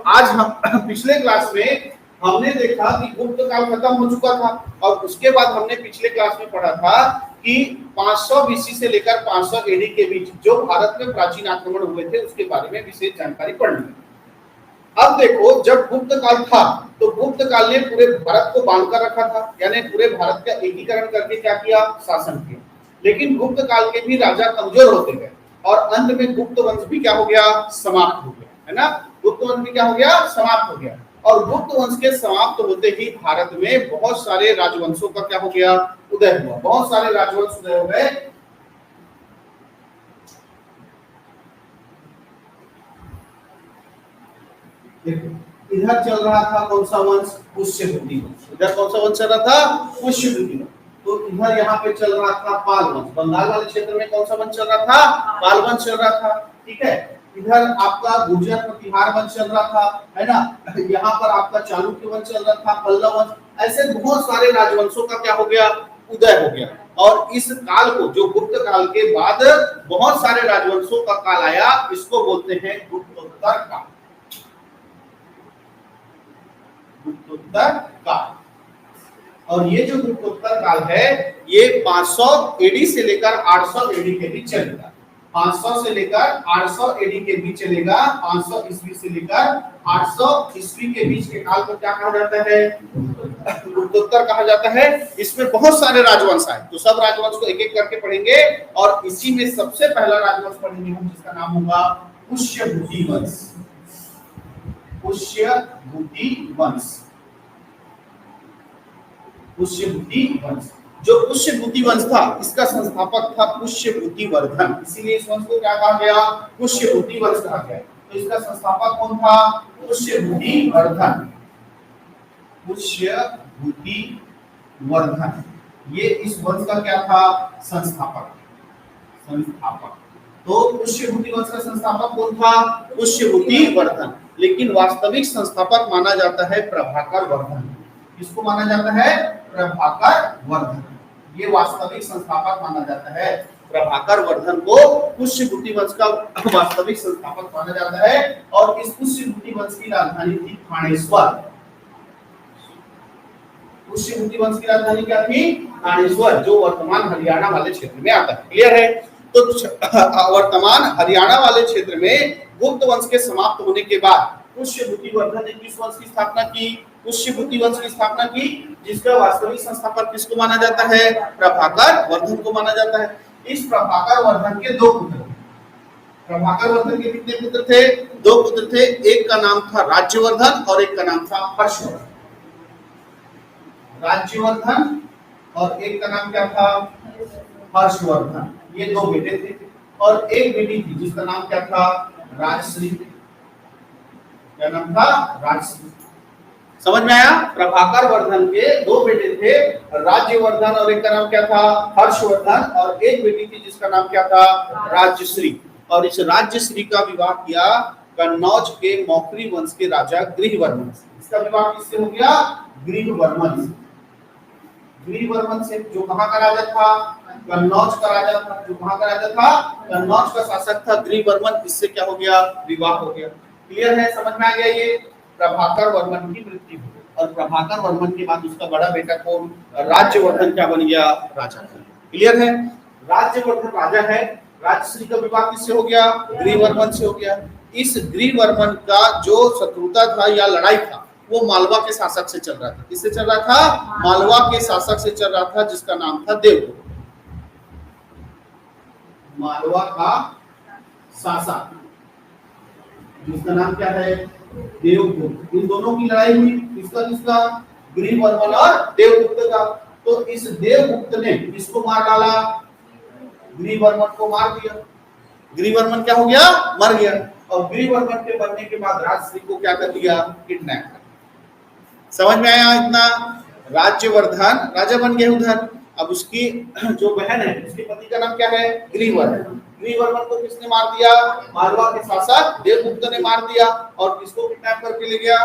आज हम पिछले क्लास में हमने देखा कि गुप्त काल खत्म हो चुका था और उसके बाद हमने पिछले क्लास में पढ़ा था कि 500 बीसी से लेकर 500 एडी के बीच जो भारत में प्राचीन आक्रमण हुए थे उसके बारे में विशेष जानकारी पढ़ ली। अब देखो, जब गुप्त काल था तो गुप्त काल ने पूरे भारत को बांध कर रखा था, यानी पूरे भारत का एकीकरण करके क्या किया, शासन किया। लेकिन गुप्त काल के भी राजा कमजोर होते गए और अंत में गुप्त वंश भी क्या हो गया, समाप्त हो गया, है ना। गुप्त वंश भी क्या हो गया, समाप्त हो गया। और गुप्त वंश के समाप्त होते ही भारत में बहुत सारे राजवंशों का क्या हो गया, उदय हुआ। बहुत सारे राजवंश उदय हो गए। देखो, इधर चल रहा था कौन सा वंश, पुष्यभूति वंश। इधर कौन सा वंश चल रहा था, पुष्यभूति वंश। तो इधर यहाँ पे चल रहा था पाल वंश। बंगाल वाले क्षेत्र में कौन सा वंश चल रहा था, पाल वंश चल रहा था, ठीक है। इधर आपका गुर्जर प्रतिहार वंश चल रहा था, है ना। यहाँ पर आपका चालुक्य वंश चल रहा था, पल्लव वंश। ऐसे बहुत सारे राजवंशों का क्या हो गया, उदय हो गया। और इस काल को, जो गुप्त काल के बाद बहुत सारे राजवंशों का काल आया, इसको बोलते हैं गुप्तोत्तर काल। गुप्तोत्तर काल। और ये जो गुप्तोत्तर काल है ये 500 एडी से लेकर 800 एडी के बीच चलेगा। 500 से लेकर 800 एडी के बीच चलेगा। 500 ईस्वी से लेकर 800 ईस्वी के बीच के काल को क्या कहा जाता है, गुप्तोत्तर कहा जाता है। इसमें बहुत सारे राजवंश आए, तो सब राजवंश को एक एक करके पढ़ेंगे और इसी में सबसे पहला राजवंश पढ़ेंगे हम, जिसका नाम होगा पुष्यभूति वंश। पुष्यभूति वंश। पुष्यभूति वंश। जो पुष्यभूति वंश था इसका संस्थापक था पुष्यभूति वर्धन, इसीलिए इस वंश को क्या कहा गया, पुष्यभूति वंश कहा गया। तो इसका संस्थापक कौन था, पुष्यभूति वर्धन। पुष्यभूति वर्धन ये इस वंश का क्या था, संस्थापक। तो पुष्यभूति वंश का संस्थापक कौन था, पुष्यभूति वर्धन। लेकिन वास्तविक संस्थापक माना जाता है प्रभाकर वर्धन। किसको माना जाता है, प्रभाकर वर्धन। ये वास्तविक संस्थापक माना जाता है। प्रभाकर वर्धन को पुष्यभूति वंश का वास्तविक संस्थापक माना जाता है। और इस पुष्यभूति वंश की राजधानी थी थानेश्वर। पुष्यभूति वंश की राजधानी क्या थी, थानेश्वर, जो वर्तमान हरियाणा वाले क्षेत्र में आता है। क्लियर है। तो वर्तमान हरियाणा वाले क्षेत्र में गुप्त वंश के समाप्त होने के बाद पुष्यभूति वर्धन ने किस वंश की स्थापना की, पुष्यभूति वंश की स्थापना की, जिसका वास्तविक संस्थापक किसको माना जाता है, प्रभाकर वर्धन को माना जाता है। इस प्रभाकर वर्धन के दो पुत्र थे। प्रभाकर वर्धन के कितने पुत्र थे, दो पुत्र थे। एक का नाम था राज्यवर्धन और एक का नाम था हर्षवर्धन। राज्यवर्धन और एक का नाम क्या था, हर्षवर्धन। ये दो बेटे थे और एक बेटी थी जिसका नाम क्या था, राजश्री। क्या नाम था, राजश्री। समझ में आया। प्रभाकर वर्धन के दो बेटे थे, राज्यवर्धन और एक का नाम क्या था, हर्षवर्धन। और एक बेटी थी जिसका नाम क्या था, राजश्री। और इस राजश्री का विवाह किया कन्नौज के मौखरी वंश के राजा गृहवर्मन से। इसका विवाह किससे हो गया, गृहवर्मन से। गृहवर्मन से, जो कहाँ का राजा था, कन्नौज का राजा था। जो कहाँ का राजा था, कन्नौज का शासक था गृहवर्मन। इससे क्या हो गया, विवाह हो गया। क्लियर है, समझ में आ गया। ये प्रभाकर वर्मन की मृत्यु हुई और प्रभाकर वर्मन के बाद उसका बड़ा बेटा कौन, राज्यवर्धन क्या बन गया, राजा। क्लियर है। राज्यवर्धन राजा है। राजश्री का विवाह किससे हो गया, गृहवर्मन से हो गया। इस गृहवर्मन का जो शत्रुता था या लड़ाई था वो मालवा के शासक से चल रहा था। किससे चल रहा था, मालवा के शासक से चल रहा था, जिसका नाम था देवगुप्त। मालवा का शासक जिसका नाम क्या है, देवगुप्त। इन दोनों की लड़ाई हुई, किसका, गृहवर्मन और देवगुप्त का। तो इस देवगुप्त ने किसको मार डाला, गृहवर्मन को मार दिया। गृहवर्मन क्या हो गया, मर गया। और गृहवर्मन के मरने के बाद राजश्री को क्या कर दिया, किडनैप कर। समझ में आया इतना। राज्यवर्धन राजा बन गए उधर। अब उसकी जो बहन है उसके पति का नाम क्या है, गृहवर्मन। गृहवर्मन को किसने मार दिया, मालवा के शासक देवगुप्त ने मार दिया। और किसको किडनैप करके ले गया,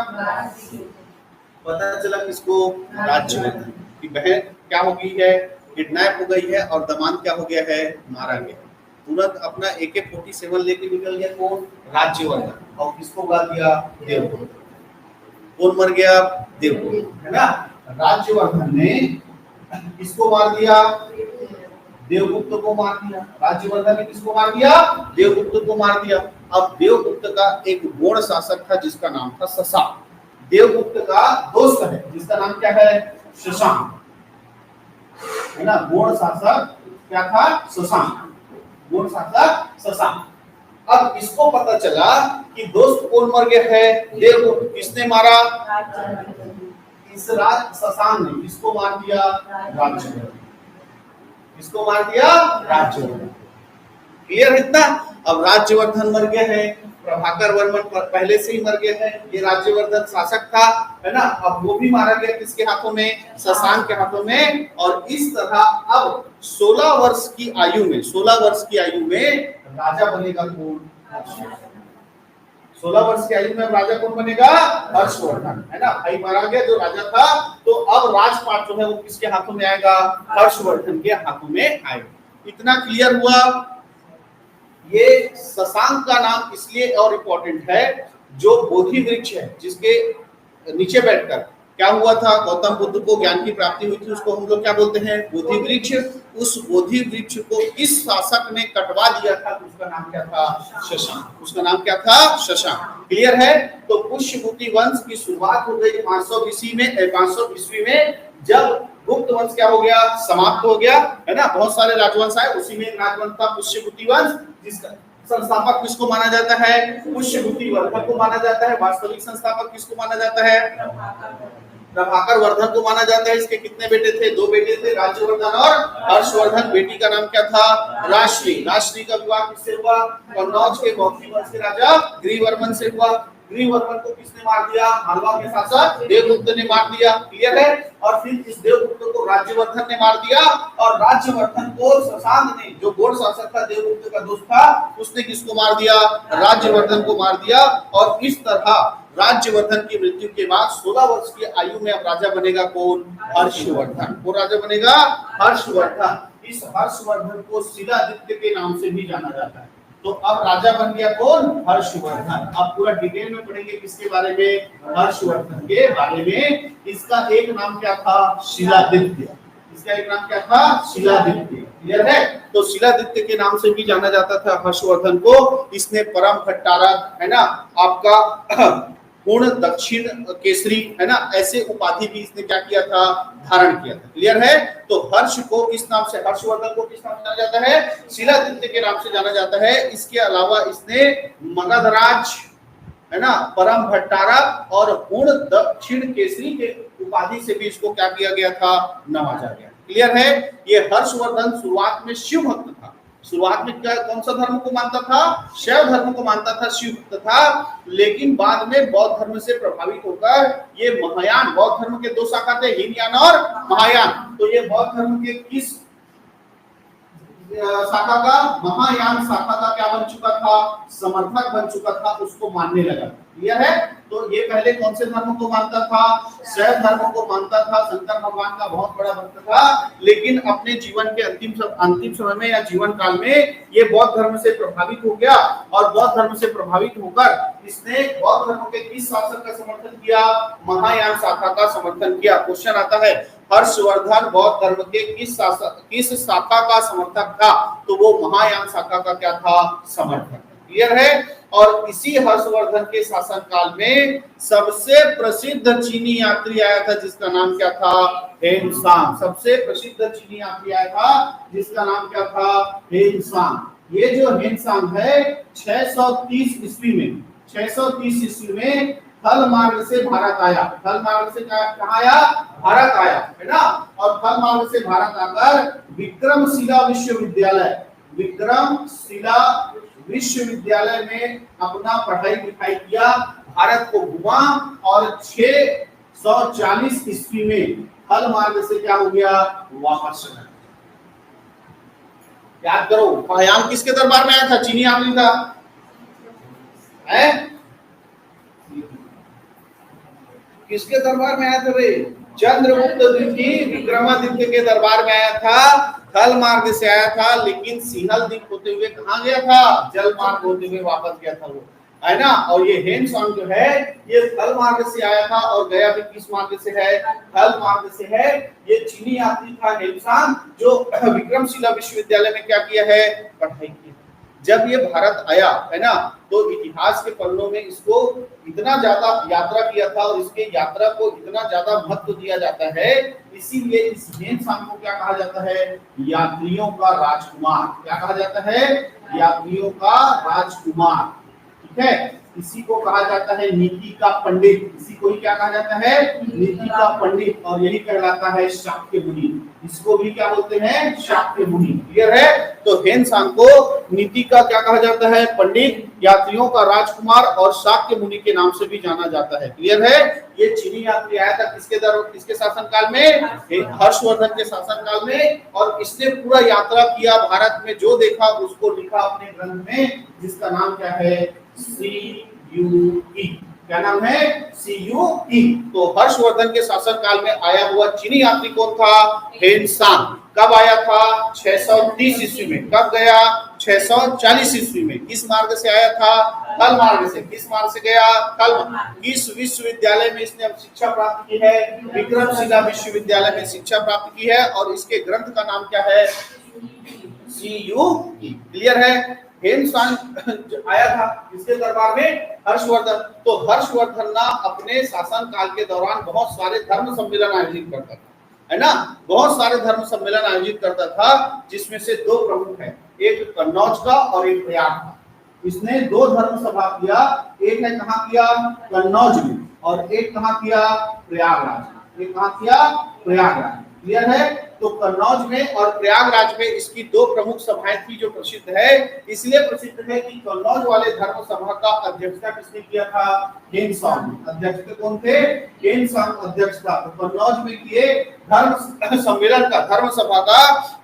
पता चला किसको, राज्यवर्धन की बहन क्या हो गई है, किडनैप हो गई है और दामाद क्या हो गया है, मारा गया। तुरंत अपना AK-47 लेके निकल गया कौन? राज्यवर्धन। और किसको उड़ा दिया? देवगुप्त। कौन मर गया? देवगुप्त, है ना। राज्यवर्धन ने किसको मार दिया? देवगुप्त को मार दिया। राज्यवर्धन ने किसको मार दिया? देवगुप्त को मार दिया। अब देवगुप्त का एक गौड़ शासक था जिसका नाम था शशांक। देवगुप्त का दोस्त है जिसका नाम क्या है? शशांक, है ना। गौड़ शासक क्या था? शशांक। गौड़ शासक शशांक। अब इसको पता चला कि दोस्त कौन मर गया है? देवगुप्त। किसने मारा? इस राज शशांक ने किसको मार दिया? राज्यवर्धन। किसको मार दिया? राज्यवर्धन। क्लियर है इतना? अब राज्यवर्धन मर गया है, प्रभाकर वर्मन पहले से ही मर गया है, ये राज्यवर्धन शासक था, है ना। अब वो भी मारा गया किसके हाथों में? शशांक के हाथों में। और इस तरह अब 16 वर्ष की आयु में, 16 वर्ष की आयु में राजा बनेगा कौन? 16 वर्ष की आयु में राजा कौन बनेगा? हर्षवर्धन, है ना। भाई मारा गया जो राजा था, तो अब राजपाट जो है वो किसके हाथों में आएगा? हर्षवर्धन के हाथों में आएगा। इतना क्लियर हुआ? ये शशांक का नाम इसलिए और इम्पोर्टेंट है, जो बोधि वृक्ष है जिसके नीचे बैठकर क्या हुआ था? गौतम बुद्ध को ज्ञान की प्राप्ति हुई थी, उसको हम लोग क्या बोलते हैं? बोधि वृक्ष। उस बोधि वृक्ष को इस शासक ने कटवा दिया था, तो उसका नाम क्या था? शशांक। उसका नाम क्या था? शशांक। क्लियर है? तो पुष्यभूति वंश की शुरुआत हो गई 500 ईस्वी में, जब गुप्त वंश क्या हो गया? समाप्त हो गया, है ना। बहुत सारे राजवंश आए, उसी में एक राजवंश था पुष्यभूति वंश, जिसका संस्थापक किसको माना जाता है? पुष्यभूति वर्धन को माना जाता है। वास्तविक संस्थापक किसको माना जाता है? प्रभाकर वर्धन को माना जाता है। इसके कितने बेटे थे? 2 बेटे थे, राज्यवर्धन और हर्षवर्धन। बेटी का नाम क्या था? राष्ट्री। राष्ट्री का विवाह किससे हुआ? कन्नौज के बौद्ध वंश के राजा ग्रीवर्मन से हुआ। ग्रीवर्मन को किसने मार दिया? मालवा के शासक देवगुप्त ने मार दिया। क्लियर है? और फिर इस देवगुप्त को राज्यवर्धन ने मार दिया, और राज्यवर्धन को शशांक ने, जो गौड़ शासक था, देवगुप्त का दोस्त था, उसने किसको मार दिया? राज्यवर्धन को मार दिया। और इस तरह राज्यवर्धन की मृत्यु के बाद 16 वर्ष की आयु में अब राजा बनेगा कौन? हर्षवर्धन। वो राजा बनेगा हर्षवर्धन। इस हर्षवर्धन को शिलादित्य के नाम से भी जाना जाता है। तो अब राजा बन गया कौन? हर्षवर्धन। अब पूरा डिटेल में पढ़ेंगे किसके बारे में? हर्षवर्धन के बारे में। इसका एक नाम क्या था? शिलादित्य। इसका एक नाम क्या था? शिलादित्य। क्लियर है? तो शिलादित्य के नाम से भी जाना जाता था हर्षवर्धन को। इसने परम भट्टारा, है ना, आपका पूर्ण दक्षिण केसरी, है ना, ऐसे उपाधि भी इसने क्या किया था? धारण किया था। क्लियर है? तो हर्ष को किस नाम से, हर्षवर्धन को किस नाम से जाना जाता है? शिलादित्य के नाम से जाना जाता है। इसके अलावा इसने मगधराज, है ना, परम भट्टारा और पूर्ण दक्षिण केसरी के उपाधि से भी इसको क्या किया गया था? नवाजा गया। क्लियर है? ये हर्षवर्धन शुरुआत में शिव भक्त था। शुरुआत में क्या, कौन सा धर्म को मानता था? शैव धर्म को मानता था, शिव भक्त था। लेकिन बाद में बौद्ध धर्म से प्रभावित होकर ये महायान, बौद्ध धर्म के 2 शाखा थे, हीनयान और महायान। तो ये बौद्ध धर्म के किस शाखा का? महायान शाखा का क्या बन चुका था? समर्थक बन चुका था, उसको मानने लगा। क्लियर है? तो ये पहले कौन से धर्म को मानता था? शैव धर्म को मानता था, शंकर भगवान का बहुत बड़ा भक्त था। लेकिन अपने जीवन के अंतिम समय में या जीवन काल में ये बौद्ध धर्म से प्रभावित हो गया, और बौद्ध धर्म से प्रभावित होकर इसने बौद्ध धर्म के किस शासक का समर्थन किया? महायान शाखा का समर्थन किया। क्वेश्चन आता है, हर्षवर्धन बौद्ध धर्म के किस शाखा का समर्थक था? तो वो महायान शाखा का क्या था? समर्थक। क्लियर है? और इसी हर्षवर्धन के शासन काल में सबसे प्रसिद्ध चीनी यात्री आया था, जिसका नाम क्या था? हेनसांग। सबसे प्रसिद्ध चीनी यात्री आया था जिसका नाम क्या था? हेनसांग। ये जो हेनसांग है 630 ईस्वी में थल मार्ग से भारत आया। थल मार्ग से कहाँ आया? भारत आया, है ना। और थल मार्ग से भारत आकर विक्रमशिला विश्वविद्यालय में अपना पढ़ाई लिखाई किया, भारत को घुमा, और 640 ईस्वी में थल मार्ग से क्या हो गया? वापस चला। याद करो, महायान किसके दरबार में आया था? चीनी आदमी था, है? किसके दरबार में आया था भाई? चंद्रगुप्त द्वितीय विक्रमादित्य के दरबार में आया था। थल मार्ग से आया था, लेकिन सिंहल द्वीप होते हुए कहाँ गया था? जल मार्ग होते हुए वापस गया था वो, है ना। और ये हेनसांग जो है ये थल मार्ग से आया था और गया भी किस मार्ग से है? थल मार्ग से है। ये चीनी यात्री था हेनसांग, जो विक्रमशिला विश्वविद्यालय में क्या किया है? पढ़ाई की। जब ये भारत आया, है ना, तो इतिहास के पन्नों में इसको इतना ज्यादा यात्रा किया था और इसके यात्रा को इतना ज्यादा महत्व दिया जाता है, इसीलिए इस हेनसांग को क्या कहा जाता है? यात्रियों का राजकुमार। क्या कहा जाता है? यात्रियों का राजकुमार। ठीक है। इसी को कहा जाता है नीति का पंडित। इसी को ही क्या कहा जाता है? नीति का पंडित। और यही कहलाता है शाक्य मुनि। इसको भी क्या बोलते हैं? शाक्य मुनि। क्लियर है? तो हेनसांग को नीति का क्या कहा जाता है? पंडित, यात्रियों का राजकुमार और शाक्य मुनि के नाम से भी जाना जाता है। क्लियर है? ये चीनी यात्री आया था किसके शासनकाल में? हर्षवर्धन के शासनकाल में। और इसने पूरा यात्रा किया भारत में, जो देखा उसको लिखा अपने ग्रंथ में, जिसका नाम क्या है? CUE। क्या नाम है? CUE। तो हर्षवर्धन के शासनकाल में आया हुआ चीनी यात्री कौन था? हेनसांग। कब आया था? 630 ईस्वी में। कब गया? 640 ईस्वी में। किस मार्ग से आया था? थल मार्ग से। किस मार्ग से गया? थल। किस विश्वविद्यालय में इसने शिक्षा प्राप्त की है? विक्रमशिला विश्वविद्यालय में शिक्षा प्राप्त की है। और इसके ग्रंथ का नाम क्या है? CUE। क्लियर है? हेनसांग आया था इसके दरबार में हर्षवर्धन। तो हर्षवर्धन ना अपने शासन काल के दौरान बहुत सारे धर्म सम्मेलन आयोजित करता था, है ना। बहुत सारे धर्म सम्मेलन आयोजित करता था, जिसमें से दो प्रमुख है, एक कन्नौज का और एक प्रयाग का। इसने दो धर्म सभा किया। एक है कहाँ किया? कन्नौज में। और एक कहाँ किया? प्रयागराज। एक कहाँ किया? प्रयागराज। क्लियर है? तो कन्नौज में और प्रयागराज में इसकी दो प्रमुख सभाएं थी, जो प्रसिद्ध है। इसलिए प्रसिद्ध है कि कन्नौज वाले धर्म सभा का अध्यक्षता किसने किया था? हेनसांग। अध्यक्ष कौन थे? हेनसांग अध्यक्ष था। तो कन्नौज में किए धर्म सम्मेलन का, धर्म सभा का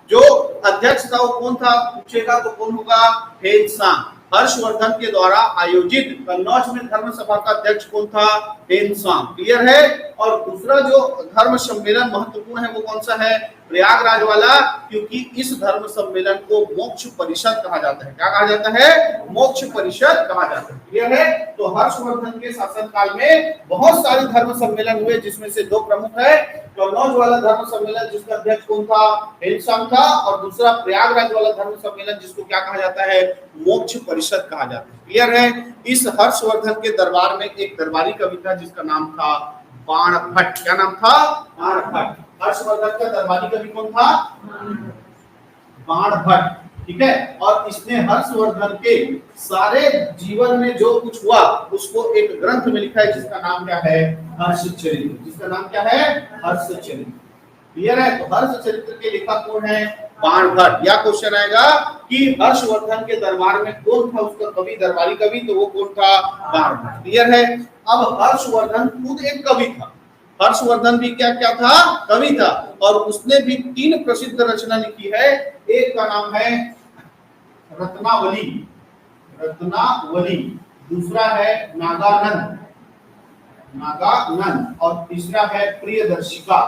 जो अध्यक्ष था वो कौन था? पूछेगा तो कौन होगा? हेनसांग। हर्षवर्धन के द्वारा आयोजित कन्नौज में धर्म सभा का अध्यक्ष कौन था? हेनसांग। क्लियर है? और दूसरा जो धर्म सम्मेलन महत्वपूर्ण है वो कौन सा है? प्रयागराज वाला, क्योंकि इस धर्म सम्मेलन को मोक्ष परिषद कहा जाता है। क्या कहा जाता है? मोक्ष परिषद कहा जाता है। क्लियर है? तो हर्षवर्धन के शासनकाल में बहुत सारे धर्म सम्मेलन हुए, जिसमें से दो प्रमुख है, कन्नौज वाला धर्म सम्मेलन जिसका अध्यक्ष कौन था? हेनसांग था। और दूसरा प्रयागराज वाला धर्म सम्मेलन जिसको क्या कहा जाता है? मोक्ष परिषद कहा जाता है। क्लियर है? इस हर्षवर्धन के दरबार में एक दरबारी कवि था जिसका नाम था बाणभट्ट। क्या नाम था? बाणभट्ट। हर्षवर्धन का दरबारी कवि कौन था? बाणभट्ट। ठीक है। और इसने हर्षवर्धन के सारे जीवन में जो कुछ हुआ उसको एक ग्रंथ में लिखा है, जिसका नाम क्या है? हर्षचरित्र। जिसका नाम क्या है? हर्षचरित्र। क्लियर है? तो हर्षचरित्र के लेखक कौन है? बाणभट्ट। या क्वेश्चन आएगा कि हर्षवर्धन के दरबार में कौन था उसका कवि, दरबारी कवि? तो वो कौन था? बाणभट्ट। क्लियर है? अब हर्षवर्धन खुद एक कवि था। हर्षवर्धन भी क्या क्या था? कवि था। और उसने भी तीन प्रसिद्ध रचना लिखी है। एक का नाम है रत्नावली, रत्नावली। दूसरा है नागानंद, नागानंद। और तीसरा है प्रियदर्शिका,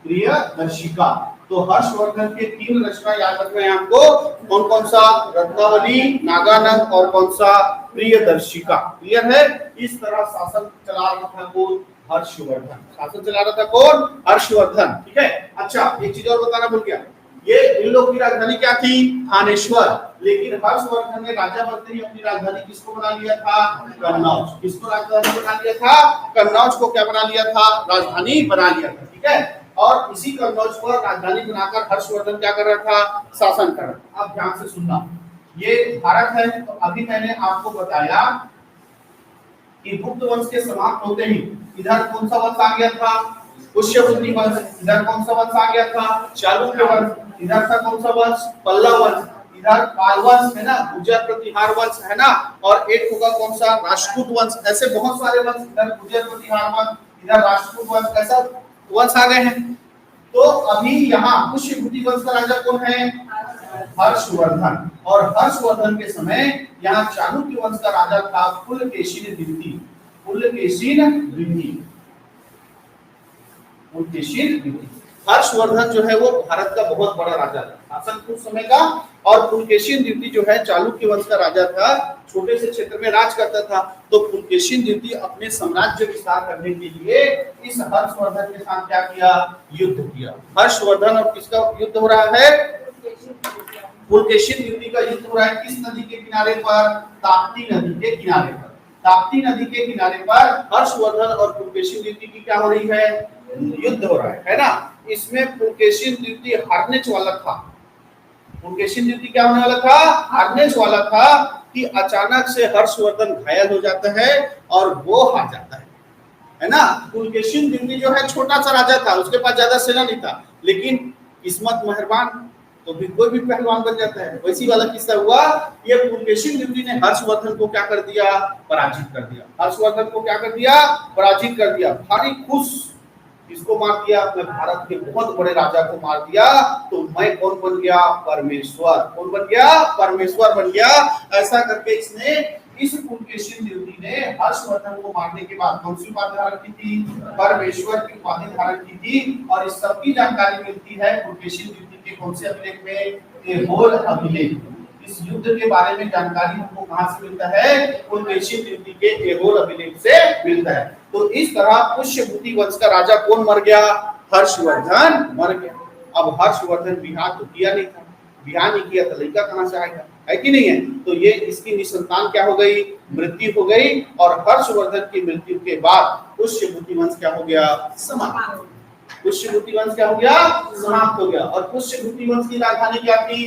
प्रियदर्शिका। तो हर्षवर्धन के तीन रचना याद रखना है आपको। कौन कौन सा? रत्नावली, नागानंद और कौन सा? प्रियदर्शिका। क्लियर है? इस तरह शासन चला रहा था कौन? हर्षवर्धन। शासन चला रहा था कौन? हर्षवर्धन। ठीक है। अच्छा, एक चीज और बताना भूल गया, ये इन लोग की राजधानी क्या थी? थानेश्वर। लेकिन हर्षवर्धन ने राजा बनते ही अपनी राजधानी किसको बना लिया था? कन्नौज। किसको राजधानी बना लिया था? कन्नौज को क्या बना लिया था? राजधानी बना लिया था। ठीक है। और इसी कन्नौज को राजधानी बनाकर हर्षवर्धन क्या कर रहा था? शासन कर रहा था। अब ध्यान से सुनना, ये भारत है। तो अभी मैंने आपको बताया कि गुप्त वंश के समाप्त होते ही इधर कौन सा वंश आ गया था? पुष्यभूति वंश। इधर कौन सा वंश आ गया था? चालुक्य वंश। इधर था कौन सा वंश? पल्लव वंश। इधर पाल वंश है ना, गुर्जर प्रतिहार वंश है ना। और एक होगा कौन सा? राष्ट्रकूट वंश। ऐसे बहुत सारे वंश, इधर गुर्जर प्रतिहार वंश, इधर राष्ट्रकूट वंश, ऐसा वंश आ गए हैं। तो अभी यहाँ पुष्यभूति वंश का राजा कौन है? हर्षवर्धन। और हर्षवर्धन के समय यहाँ चालुक्य वंश का राजा था पुलकेशिन द्वितीय। पुलकेशिन द्वितीय, पुलकेशिन द्वितीय। हर्षवर्धन जो है वो भारत का बहुत बड़ा राजा था, शासन उस समय का। और पुलकेशिन द्वितीय जो है चालुक्य वंश का राजा था, छोटे से क्षेत्र में राज करता था। तो पुलकेशिन द्वितीय अपने साम्राज्य विस्तार करने के लिए इस हर्षवर्धन के साथ क्या किया, युद्ध किया। हर्षवर्धन और किसका युद्ध हो रहा है, पुलकेशिन द्वितीय का युद्ध हो रहा है। किस नदी के किनारे पर, ताप्ती नदी के किनारे पर। ताप्ती नदी के किनारे पर हर्षवर्धन और पुलकेशिन द्वितीय की क्या हो रही है, युद्ध हो रहा है ना। इसमें पुलकेशिन द्वितीय हारने वाला था। पुलकेशिन द्वितीय क्या होने वाला था, हारने वाला था कि अचानक से हर्षवर्धन घायल हो जाता है और वो हार जाता है ना। पुलकेशिन द्वितीय जो है छोटा सा राजा था, उसके पास ज्यादा सेना नहीं था, लेकिन किस्मत मेहरबान तो भी कोई भी पहलवान बन जाता है। वैसी वाला किस्सा हुआ, ये पुलकेशिन द्वितीय ने हर्षवर्धन को क्या कर दिया, पराजित कर दिया। हर्षवर्धन को क्या कर दिया, पराजित कर दिया। भारी खुश, इसको मार दिया, मैं भारत के बहुत बड़े राजा को मार दिया, तो मैं कौन बन गया, परमेश्वर। कौन बन गया, परमेश्वर बन गया। ऐसा करके इसने, इस पुलकेशिन द्वितीय ने हर्षवर्धन को मारने के बाद कौन सी उपाधि धारण की थी, परमेश्वर की उपाधि धारण की थी। और इस सब की जानकारी मिलती है पुलकेशिन द्वितीय के कौन से अभिलेख में, एहोल अभिलेख। इस युद्ध के बारे में जानकारी हमको कहां से मिलता है, पुलकेशिन द्वितीय के एहोल अभिलेख से मिलता है। तो इस तरह पुष्यभूति वंश का राजा कौन मर गया, हर्षवर्धन मर गया। अब हर्षवर्धन विवाह तो किया नहीं था, विवाह नहीं किया तो लड़का कहां से आएगा, है कि नहीं है। तो ये इसकी निसंतान क्या हो गई, मृत्यु हो गई। और हर्षवर्धन की मृत्यु के बाद पुष्यभूति वंश क्या हो गया, समाप्त। पुष्यभूति वंश क्या हो गया, समाप्त हो गया। और पुष्यभूति वंश की राजधानी क्या थी,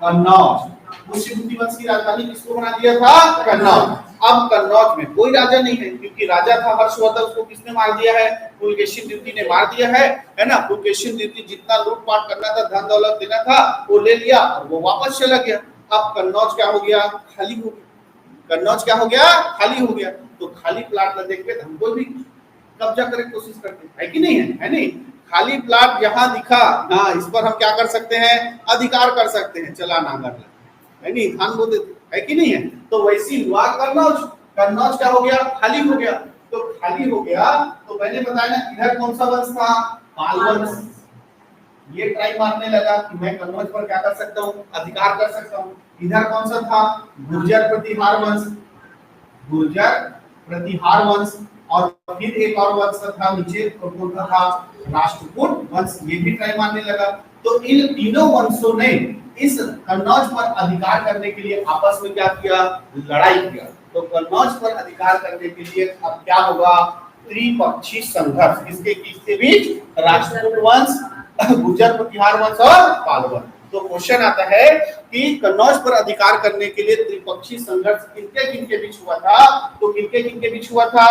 कन्नौज। पुष्यभूति वंश की राजधानी किसको बना दिया था, कन्नौज। अब कन्नौज में कोई राजा नहीं है, क्योंकि राजा था हर्षवर्धन, उसको किसने मार दिया है, पुलकेशिन द्वितीय ने मार दिया है ना। पुलकेशिन द्वितीय जितना लूटपाट करना था, धन दौलत देना था, वो ले लिया और वो वापस चला गया। अब कन्नौज क्या हो गया, खाली हो गया। कन्नौज क्या हो गया, खाली हो गया। तो खाली प्लाट न देख के हम कोई भी कब्जा करने की कोशिश करते हैं, कि नहीं है नहीं। खाली प्लाट यहाँ दिखा ना, इस पर हम क्या कर सकते हैं, अधिकार कर सकते हैं, चला ना कर है नहीं, धान बो देते, है कि नहीं है। तो वैसी हुआ कन्नौज। कन्नौज क्या हो गया, खाली हो गया। तो खाली हो गया तो मैंने बताया ना, इधर कौन सा वंश था, पाल वंश। ये ट्राई मारने लगा कि मैं कन्नौज पर क्या कर सकता हूँ, अधिकार कर सकता हूँ। इधर कौन सा था, गुर्जर प्रतिहार वंश। गुर्जर प्रतिहार वंश। और फिर एक और वंश था नीचे, कौन सा था, राष्ट्रकूट वंश। ये भी ट्राई मारने लगा। तो इन तीनों वंशों ने इस कन्नौज पर अधिकार करने के लिए आपस में क्या किया, लड़ाई किया। तो कन्नौज पर अधिकार करने के लिए अब क्या होगा, त्रिपक्षीय संघर्ष। किसके किसके बीच, राष्ट्रकूट वंश, गुर्जर प्रतिहार वंश और पाल वंश। तो क्वेश्चन आता है कि कन्नौज पर अधिकार करने के लिए त्रिपक्षीय संघर्ष किनके किनके बीच हुआ था। तो किनके किनके बीच हुआ था,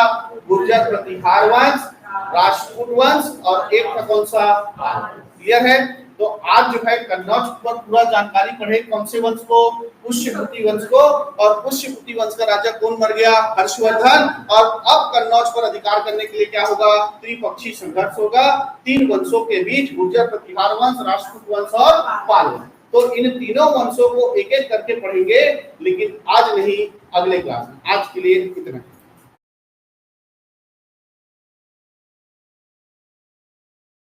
गुर्जर प्रतिहार वंश, राष्ट्रकूट वंश और एक था कौन सा, क्लियर है। तो आज जो है कन्नौज पर पूरा जानकारी पढ़े, कौन से वंश को, पुष्यभूति वंश को। और पुष्यभूति वंश का राजा कौन मर गया, हर्षवर्धन। और अब कन्नौज पर अधिकार करने के लिए क्या होगा, त्रिपक्षीय संघर्ष होगा, तीन वंशों के बीच, गुर्जर प्रतिहार वंश, राष्ट्रकूट वंश और पाल वंश। तो इन तीनों वंशों को एक एक करके पढ़ेंगे, लेकिन आज नहीं, अगले क्लास में। आज के लिए इतना।